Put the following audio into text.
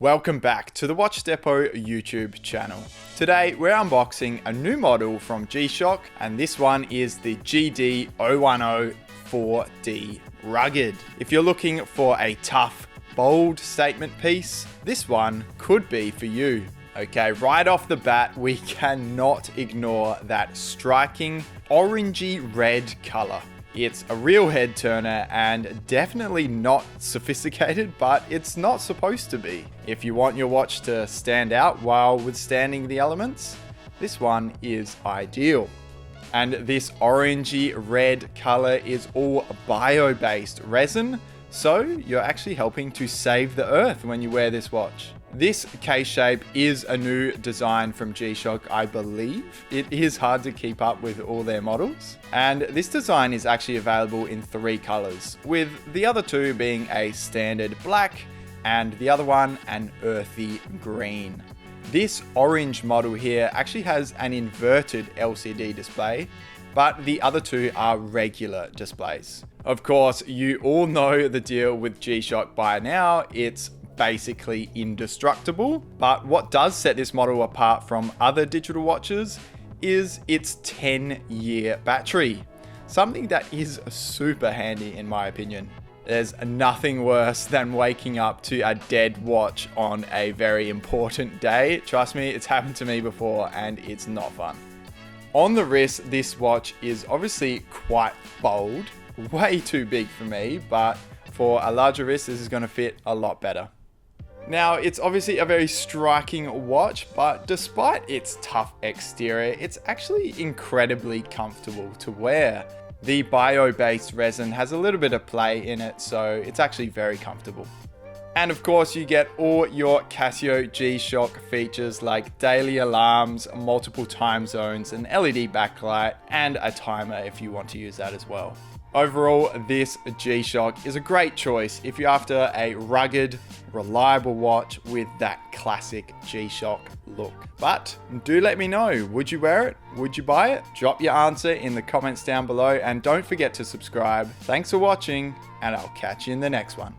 Welcome back to the Watch Depot YouTube channel. Today we're unboxing a new model from G-Shock, and this one is the GD010-4D Rugged. If you're looking for a tough, bold statement piece, this one could be for you. Okay, right off the bat, we cannot ignore that striking orangey red color. It's a real head turner and definitely not sophisticated, but it's not supposed to be. If you want your watch to stand out while withstanding the elements, this one is ideal. And this orangey red color is all bio-based resin, so you're actually helping to save the earth when you wear this watch. This case shape is a new design from G-Shock, I believe. It is hard to keep up with all their models. And this design is actually available in 3 colors, with the other 2 being a standard black and the other one an earthy green. This orange model here actually has an inverted LCD display, but the other 2 are regular displays. Of course, you all know the deal with G-Shock by now. It's basically indestructible, but what does set this model apart from other digital watches is its 10-year battery, something that is super handy in my opinion. There's nothing worse than waking up to a dead watch on a very important day. Trust me, it's happened to me before and it's not fun. On the wrist, this watch is obviously quite bold, way too big for me, but for a larger wrist, this is going to fit a lot better. Now, it's obviously a very striking watch, but despite its tough exterior, it's actually incredibly comfortable to wear. The bio-based resin has a little bit of play in it, so it's actually very comfortable. And of course, you get all your Casio G-Shock features like daily alarms, multiple time zones, an LED backlight, and a timer if you want to use that as well. Overall, this G-Shock is a great choice if you're after a rugged, reliable watch with that classic G-Shock look. But do let me know, would you wear it? Would you buy it? Drop your answer in the comments down below and don't forget to subscribe. Thanks for watching, and I'll catch you in the next one.